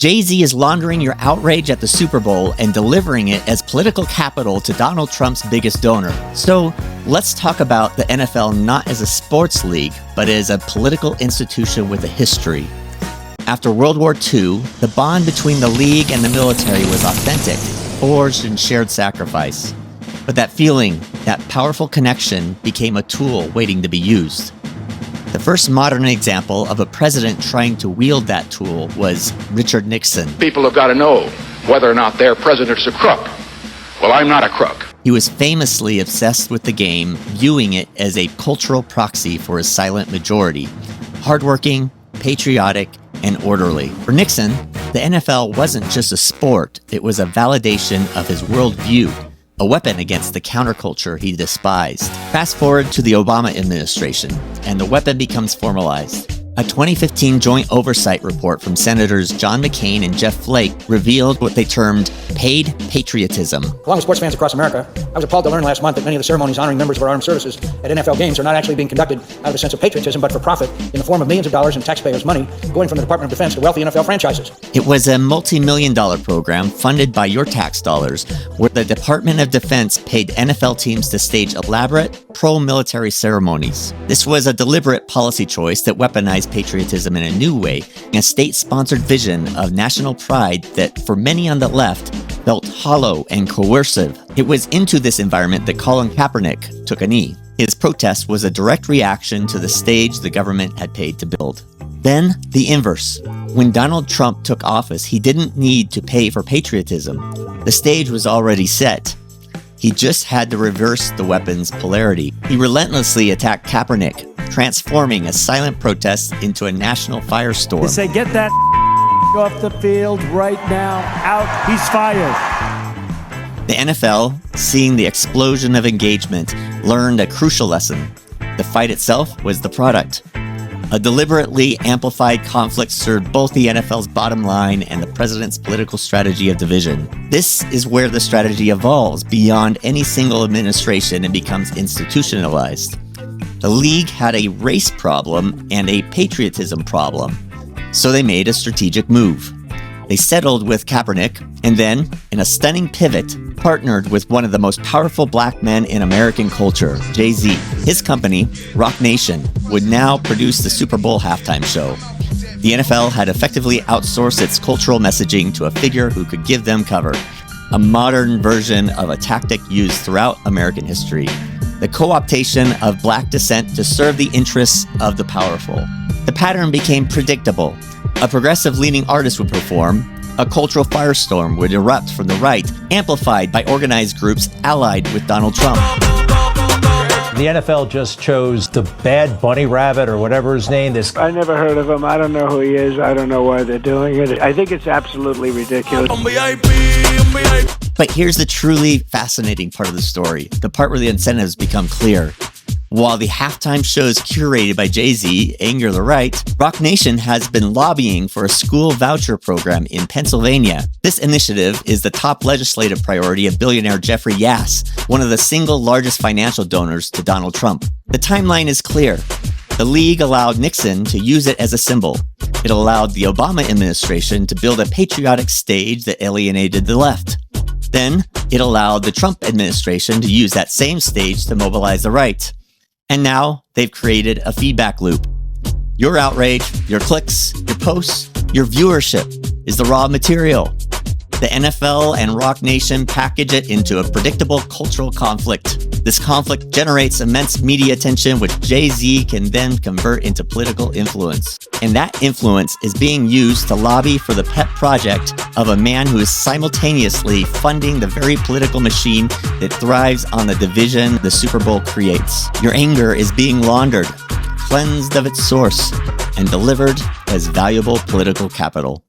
Jay-Z is laundering your outrage at the Super Bowl and delivering it as political capital to Donald Trump's biggest donor. So let's talk about the NFL not as a sports league, but as a political institution with a history. After World War II, the bond between the league and the military was authentic, forged in shared sacrifice. But that feeling, that powerful connection, became a tool waiting to be used. The first modern example of a president trying to wield that tool was Richard Nixon. People have got to know whether or not their president's a crook. Well, I'm not a crook. He was famously obsessed with the game, viewing it as a cultural proxy for his silent majority. Hardworking, patriotic, and orderly. For Nixon, the NFL wasn't just a sport, it was a validation of his worldview, a weapon against the counterculture he despised. Fast forward to the Obama administration, and the weapon becomes formalized. A 2015 joint oversight report from Senators John McCain and Jeff Flake revealed what they termed paid patriotism. Along with sports fans across America, I was appalled to learn last month that many of the ceremonies honoring members of our armed services at NFL games are not actually being conducted out of a sense of patriotism, but for profit in the form of millions of dollars in taxpayers' money going from the Department of Defense to wealthy NFL franchises. It was a multi-million-dollar program funded by your tax dollars, where the Department of Defense paid NFL teams to stage elaborate pro-military ceremonies. This was a deliberate policy choice that weaponized patriotism in a new way, a state-sponsored vision of national pride that, for many on the left, felt hollow and coercive. It was into this environment that Colin Kaepernick took a knee. His protest was a direct reaction to the stage the government had paid to build. Then, the inverse. When Donald Trump took office, he didn't need to pay for patriotism. The stage was already set. He just had to reverse the weapon's polarity. He relentlessly attacked Kaepernick, transforming a silent protest into a national firestorm. They say, get that off the field right now. Out. He's fired. The NFL, seeing the explosion of engagement, learned a crucial lesson. The fight itself was the product. A deliberately amplified conflict served both the NFL's bottom line and the president's political strategy of division. This is where the strategy evolves beyond any single administration and becomes institutionalized. The league had a race problem and a patriotism problem, so they made a strategic move. They settled with Kaepernick, and then, in a stunning pivot, partnered with one of the most powerful black men in American culture, Jay-Z. His company, Roc Nation, would now produce the Super Bowl halftime show. The NFL had effectively outsourced its cultural messaging to a figure who could give them cover, a modern version of a tactic used throughout American history. The co-optation of black descent to serve the interests of the powerful. The pattern became predictable. A progressive-leaning artist would perform, a cultural firestorm would erupt from the right, amplified by organized groups allied with Donald Trump. The NFL just chose the Bad Bunny Rabbit or whatever his name is. I never heard of him. I don't know who he is. I don't know why they're doing it. I think it's absolutely ridiculous. But here's the truly fascinating part of the story, the part where the incentives become clear. While the halftime shows curated by Jay-Z anger the right, Roc Nation has been lobbying for a school voucher program in Pennsylvania. This initiative is the top legislative priority of billionaire Jeffrey Yass, one of the single largest financial donors to Donald Trump. The timeline is clear. The league allowed Nixon to use it as a symbol. It allowed the Obama administration to build a patriotic stage that alienated the left. Then, it allowed the Trump administration to use that same stage to mobilize the right. And now, they've created a feedback loop. Your outrage, your clicks, your posts, your viewership is the raw material. The NFL and Roc Nation package it into a predictable cultural conflict. This conflict generates immense media attention, which Jay-Z can then convert into political influence. And that influence is being used to lobby for the pet project of a man who is simultaneously funding the very political machine that thrives on the division the Super Bowl creates. Your anger is being laundered, cleansed of its source, and delivered as valuable political capital.